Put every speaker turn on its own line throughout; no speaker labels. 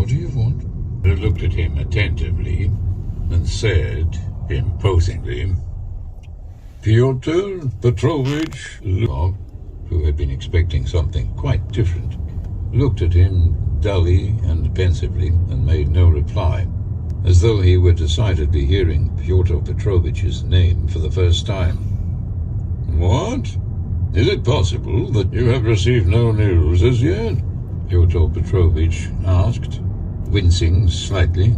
What do you want? I looked at him attentively and said, imposingly, Pyotr Petrovich Lvov, who had been expecting something quite different, looked at him dully and pensively and made no reply, as though he were decidedly hearing Pyotr Petrovich's name for the first time. What? Is it possible that you have received no news as yet? Pyotr Petrovich asked, wincing slightly,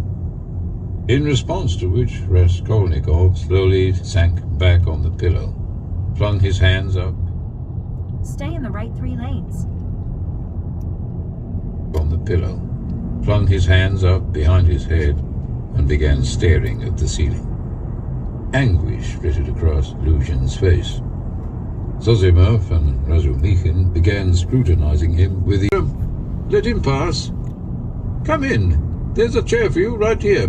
in response to which Raskolnikov slowly sank back on the pillow, flung his hands up.
Stay in the right 3 lanes.
On the pillow, flung his hands up behind his head, and began staring at the ceiling. Anguish flitted across Luzhin's face. Zosimov and Razumikhin began scrutinizing him with the... Let him pass. Come in. There's a chair for you right here.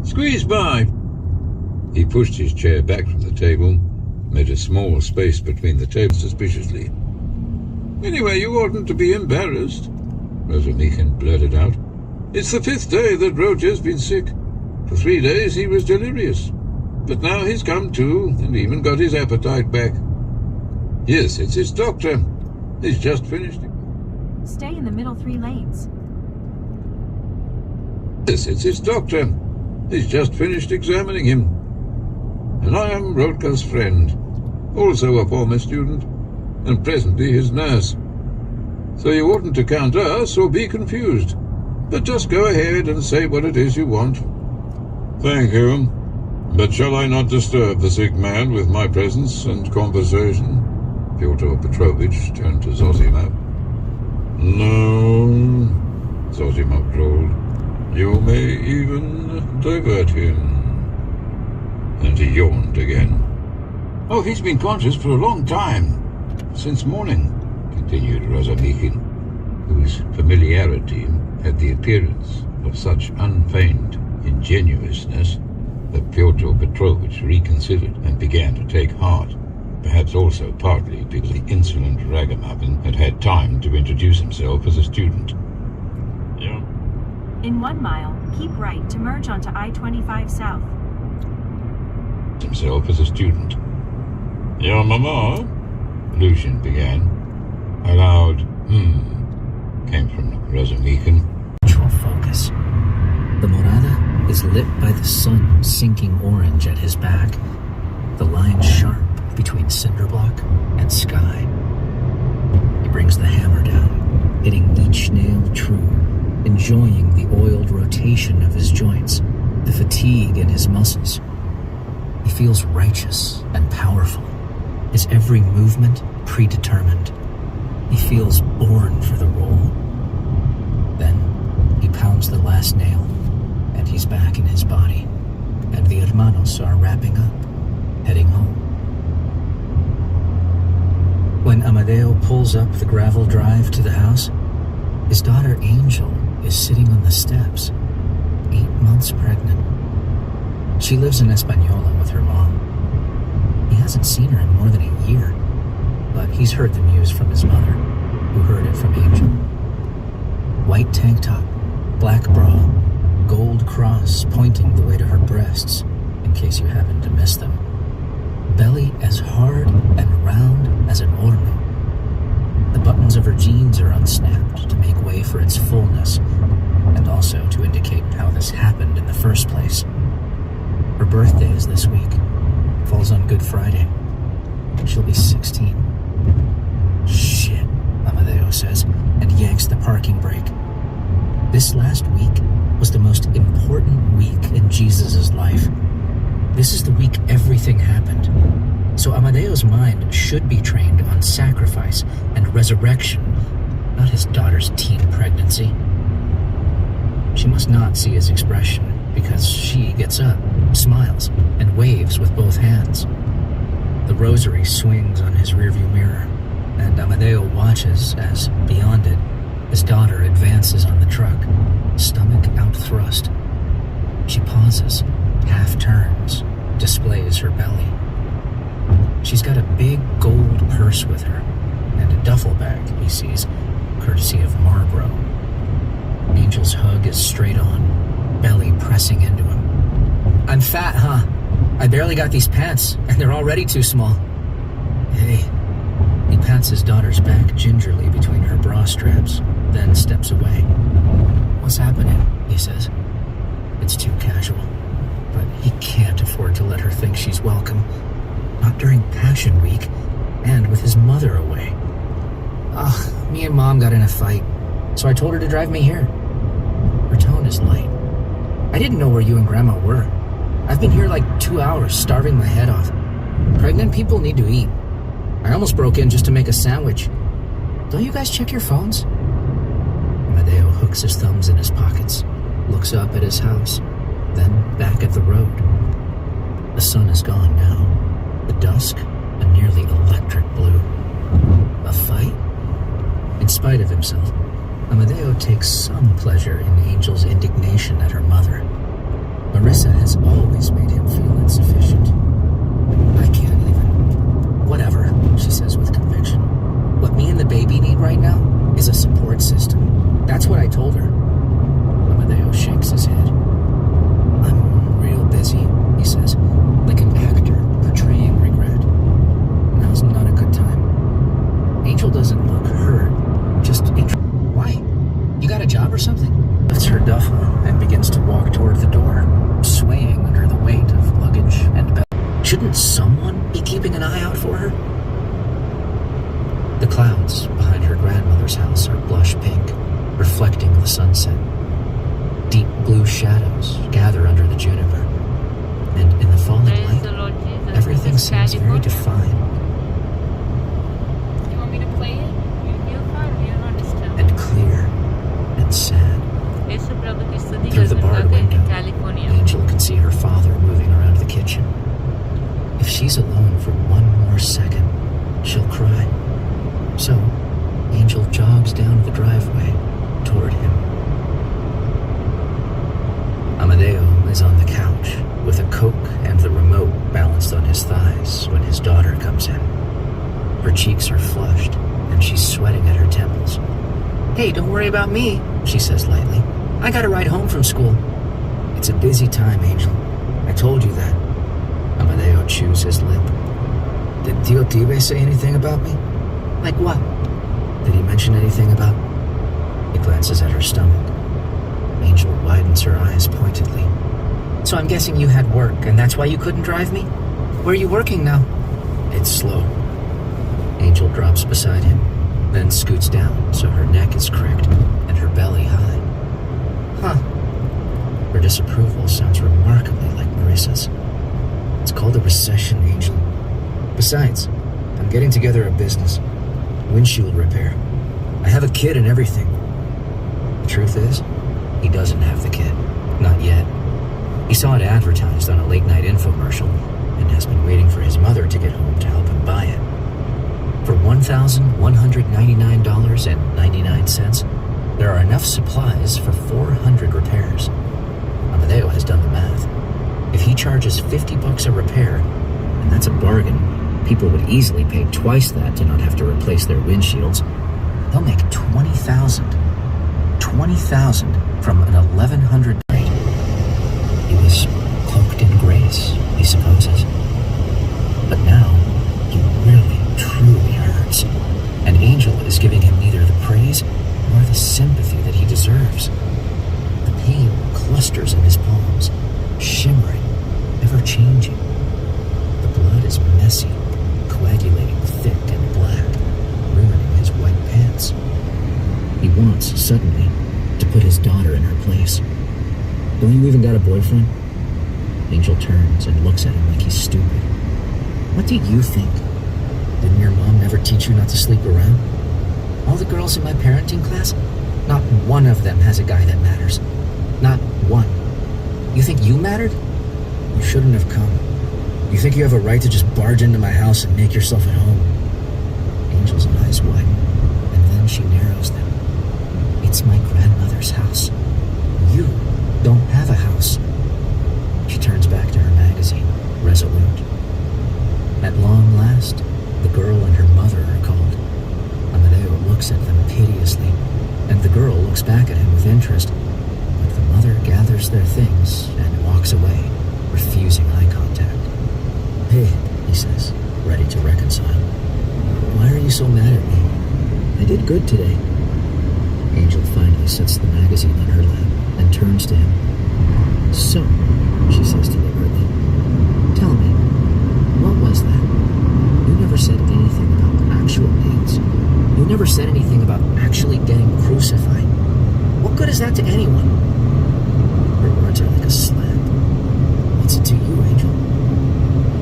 Squeeze by. He pushed his chair back from the table, made a small space between the tables suspiciously. Anyway, you oughtn't to be embarrassed, Razumikhin blurted out. It's the 5th day that Roger's been sick. For 3 days he was delirious. But now he's come to, and even got his appetite back. Yes, it's his doctor. He's just finished.
Stay in the middle 3 lanes.
Yes, it's his doctor. He's just finished examining him. And I am Rodka's friend, also a former student, and presently his nurse. So you oughtn't to count us or be confused, but just go ahead and say what it is you want. Thank you. But shall I not disturb the sick man with my presence and conversation? Pyotr Petrovich turned to Zosimov. No, Zosimov drawled. You may even divert him. And he yawned again. Oh, he's been conscious for a long time. Since morning, continued Razumikhin, whose familiarity had the appearance of such unfeigned ingenuousness that Pyotr Petrovich reconsidered and began to take heart, perhaps also partly because the insolent ragamuffin had had time to introduce himself as a student. Yeah.
In 1 mile, keep right to merge onto I-25 South.
Himself as a student. Your mama? Luzhin began. A loud came from Razumikhin.
Focus. The Morada is lit by the sun sinking orange at his back, the line sharp between cinderblock and sky. He brings the hammer down, hitting each nail true, enjoying the oiled rotation of his joints, the fatigue in his muscles. He feels righteous and powerful, his every movement predetermined. He feels born for the role. Then he pounds the last nail, and he's back in his body, and the hermanos are wrapping up, heading home. When Amadeo pulls up the gravel drive to the house, his daughter Angel is sitting on the steps, 8 months pregnant. She lives in Española with her mom. He hasn't seen her in more than a year, but he's heard the news from his mother, who heard it from Angel. White tank top, black bra, gold cross pointing the way to her breasts, in case you happen to miss them. Belly as hard and round as an horno. The buttons of her jeans are unsnapped to make way for its fullness, and also to indicate how this happened in the first place. Her birthday is this week. Falls on Good Friday. She'll be 16. Shit, Amadeo says, and yanks the parking brake. This last week was the most important week in Jesus' life. This is the week everything happened. So Amadeo's mind should be trained on sacrifice and resurrection, not his daughter's teen pregnancy. She must not see his expression, because she gets up, smiles, and waves with both hands. The rosary swings on his rearview mirror, and Amadeo watches as, beyond it, his daughter advances on the truck, stomach out thrust. She pauses, half turns, displays her belly. She's got a big gold purse with her, and a duffel bag, he sees, courtesy of Marlboro. Angel Angel's hug is straight on, belly pressing into him. I'm fat, huh? I barely got these pants, and they're already too small. Hey. He pats his daughter's back gingerly between her bra straps, then steps away. What's happening? He says. It's too casual, but he can't afford to let her think she's welcome. Not during Passion Week, and with his mother away. Me and Mom got in a fight, so I told her to drive me here. Her tone is light. I didn't know where you and Grandma were. I've been here like 2 hours, starving my head off. Pregnant people need to eat. I almost broke in just to make a sandwich. Don't you guys check your phones? Amadeo hooks his thumbs in his pockets, looks up at his house, then back at the road. The sun is gone now. The dusk, a nearly electric blue. A fight? In spite of himself, Amadeo takes some pleasure in Angel's indignation at her mother. Marissa has always made him feel insufficient. I can't even. Whatever, she says with conviction. What me and the baby need right now is a support system. That's what I told her. Amadeo shakes his head. I'm real busy, he says, like an actor portraying regret. Now's not a good time. Angel doesn't look hurt, just Why? You got a job or something? Lifts her duffel and begins to walk toward the door, swaying under the weight of luggage and bag. Shouldn't someone be keeping an eye out for her? The clouds behind her grandmother's house are blush pink, reflecting the sunset. Deep blue shadows gather under the juniper, and in the falling light, everything seems very defined.
You want me to play it? You don't understand.
And clear and sad. Through the barred window, Angel can see her father moving around the kitchen. If she's alone for one more second, she'll cry. So, Angel jogs down the driveway toward him. Amadeo is on the couch with a Coke and the remote balanced on his thighs when his daughter comes in. Her cheeks are flushed and she's sweating at her temples. Hey, don't worry about me, she says lightly. I got a ride home from school. It's a busy time, Angel. I told you that. Amadeo chews his lip. Did Tio Tibe say anything about me? Like what? Did he mention anything about... He glances at her stomach. Angel widens her eyes pointedly. So I'm guessing you had work, and that's why you couldn't drive me? Where are you working now? It's slow. Angel drops beside him, then scoots down so her neck is cricked and her belly high. Huh. Her disapproval sounds remarkably like Marissa's. It's called a recession, Angel. Besides, I'm getting together a business. Windshield repair. I have a kid and everything. The truth is, he doesn't have the kid. Not yet. He saw it advertised on a late-night infomercial and has been waiting for his mother to get home to help him buy it. For $1,199.99, there are enough supplies for 400 repairs. Amadeo has done the math. If he charges $50 a repair, and that's a bargain, people would easily pay twice that to not have to replace their windshields. They'll make $20,000. $20,000 from an $1,100 rate. He was cloaked in grace, he supposes. But now, he really, truly hurts. And Angel is giving him neither the praise nor the sympathy that he deserves. The pain clusters in his palms, shimmering, ever-changing. The blood is messy, coagulating thick and black, ruining his white pants. He wants, suddenly, to put his daughter in her place. Don't you even got a boyfriend? Angel turns and looks at him like he's stupid. What do you think? Didn't your mom never teach you not to sleep around? All the girls in my parenting class, not one of them has a guy that matters. Not one. You think you mattered? You shouldn't have come. You think you have a right to just barge into my house and make yourself at home? Angel's eyes widen, and then she narrows them. It's my grandmother's house. You don't have a house. She turns back to her magazine, resolute. At long last, the girl and her mother are called. Amadeo looks at them piteously, and the girl looks back at him with interest, but the mother gathers their things and walks away, refusing eye contact. "Hey," he says, ready to reconcile. "Why are you so mad at me? I did good today." Angel finally sets the magazine on her lap and turns to him. "So," she says deliberately, "tell me, what was that? You never said anything about actual names. You never said anything about actually getting crucified. What good is that to anyone?" Her words are like a slap. "What's it to you, Angel?"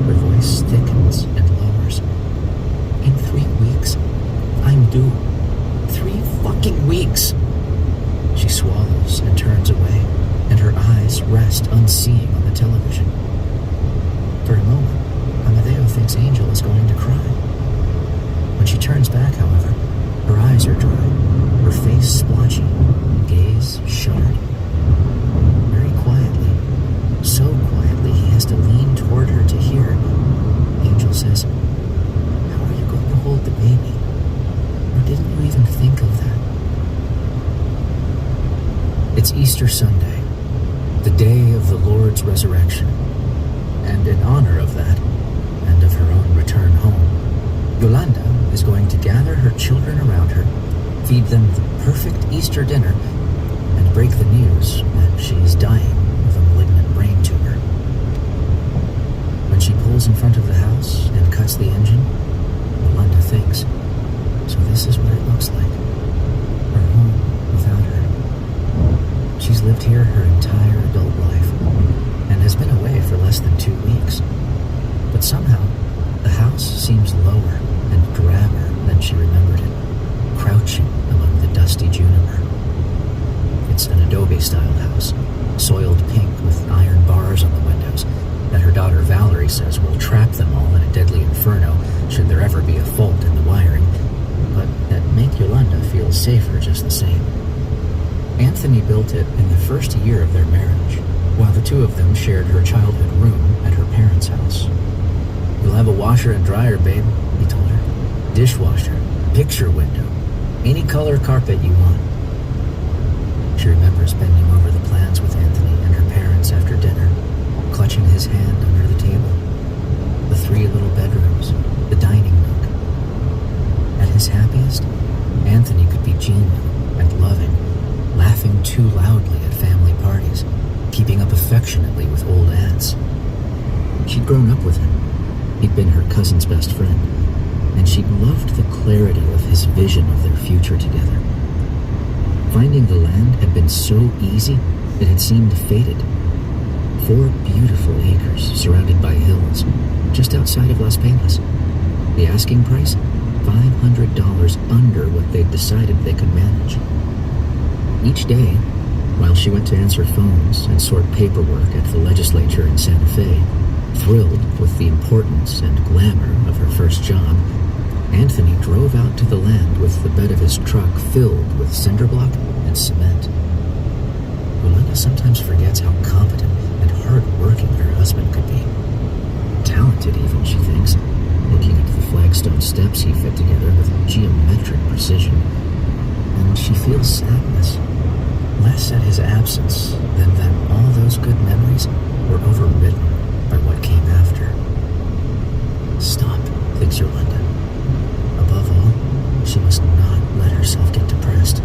Her voice thickens and lowers. "In 3 weeks, I'm due. 3 fucking weeks!" She swallows and turns away, and her eyes rest unseeing on the television. For a moment, Amadeo thinks Angel is going to cry. When she turns back, however, her eyes are dry, her face splotchy, gaze shuttered. Very quietly, so quietly he has to lean toward her to hear, Angel says, "How are you going to hold the baby? Or didn't you even think of that?" It's Easter Sunday, the day of the Lord's resurrection, and in honor of that, and of her own return home, Yolanda is going to gather her children around her, feed them the perfect Easter dinner, and break the news that she is dying of a malignant brain tumor. When she pulls in front of the house and cuts the engine, Yolanda thinks, so this is what it looks like. Her home without her. She's lived here her entire adult life, and has been away for less than 2 weeks. But somehow, the house seems lower and drabber than she remembered it, crouching among the dusty juniper. It's an adobe-style house, soiled pink with iron bars on the windows, that her daughter Valerie says will trap them all in a deadly inferno should there ever be a fault in the wiring, but that make Yolanda feel safer just the same. Anthony built it in the first year of their marriage, while the two of them shared her childhood room at her parents' house. "You'll have a washer and dryer, babe," he told her. "Dishwasher, picture window, any color carpet you want." She remembers bending over the plans with Anthony and her parents after dinner, clutching his hand under the table. The 3 little bedrooms, the dining nook. At his happiest, Anthony could be genial and loving, laughing too loudly at family parties, keeping up affectionately with old aunts. She'd grown up with him. He'd been her cousin's best friend, and she'd loved the clarity of his vision of their future together. Finding the land had been so easy, it had seemed fated. 4 beautiful acres surrounded by hills, just outside of Las Peñas. The asking price? $500 under what they'd decided they could manage. Each day, while she went to answer phones and sort paperwork at the legislature in Santa Fe, thrilled with the importance and glamour of her first job, Anthony drove out to the land with the bed of his truck filled with cinder block and cement. Yolanda sometimes forgets how competent and hard-working her husband could be. Talented even, she thinks, looking at the flagstone steps he fit together with geometric precision. And she feels sadness, less at his absence than that all those good memories were overridden by what came after. Stop, thinks Yolanda. Above all, she must not let herself get depressed.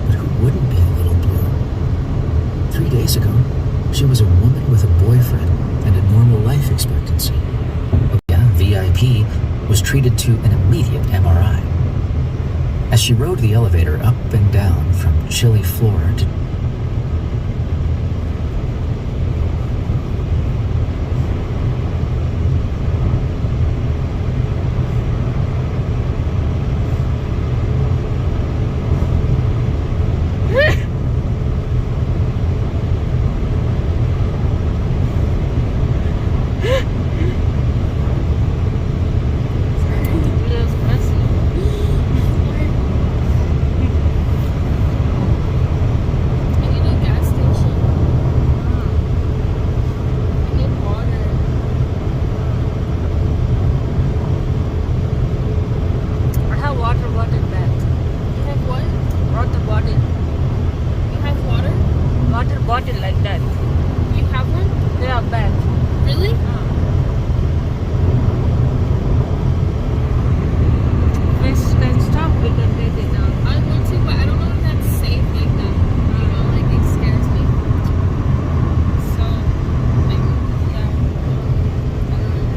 But who wouldn't be a little blue? 3 days ago, she was a woman with a boyfriend and a normal life expectancy. Oh yeah, VIP was treated to an immediate MRI. As she rode the elevator up and down from chilly floor to
bottle like that.
You have one?
Yeah, bag.
Really?
Fish can stop, we can take it out.
I want to, but I don't know if that's safe like that. You know, like it scares me. So, like, yeah. I don't know.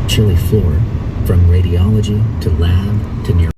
Chilly floor, from radiology to lab to neuro.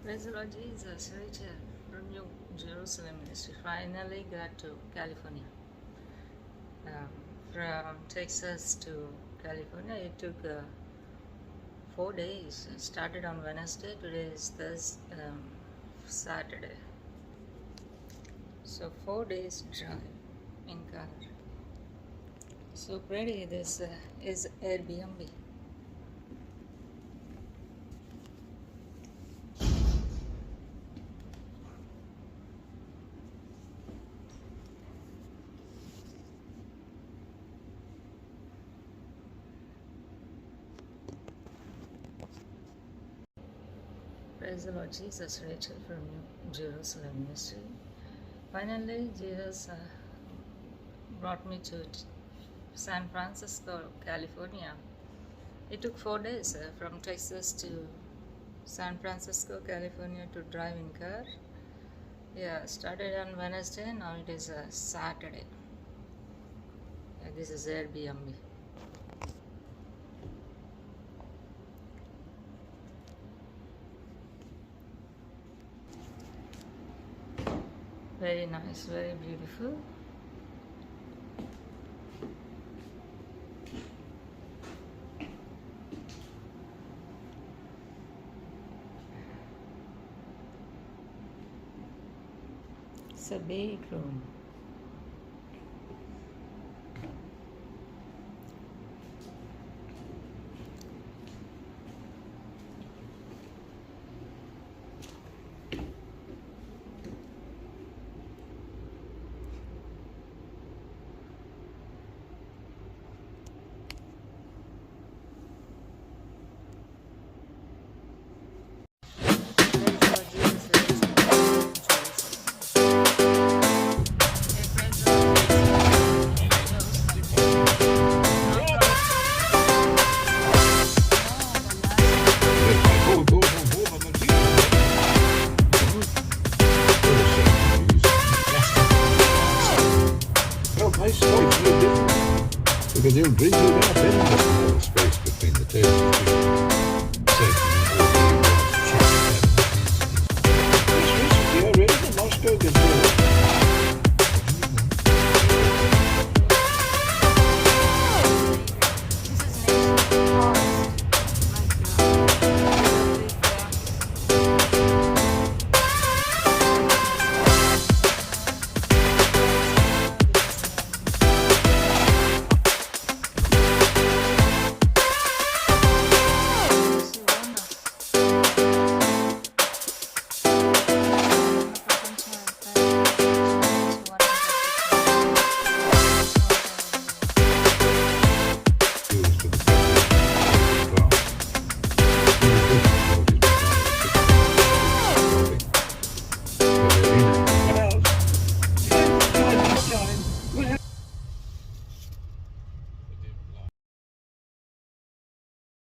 Praise the Lord Jesus, Rachel from New Jerusalem Ministry. Finally got to California. From Texas to California, it took 4 days. It started on Wednesday, today is Saturday. So 4 days drive in car. So pretty, this is Airbnb. Praise the Lord Jesus, Rachel from New Jerusalem Ministry. Finally, Jesus brought me to San Francisco, California. It took 4 days from Texas to San Francisco, California to drive in car. Yeah, started on Wednesday, now it is a Saturday. Yeah, this is Airbnb. Very nice, very beautiful. It's a big room.
Because you'll drink it up in the space between the tables.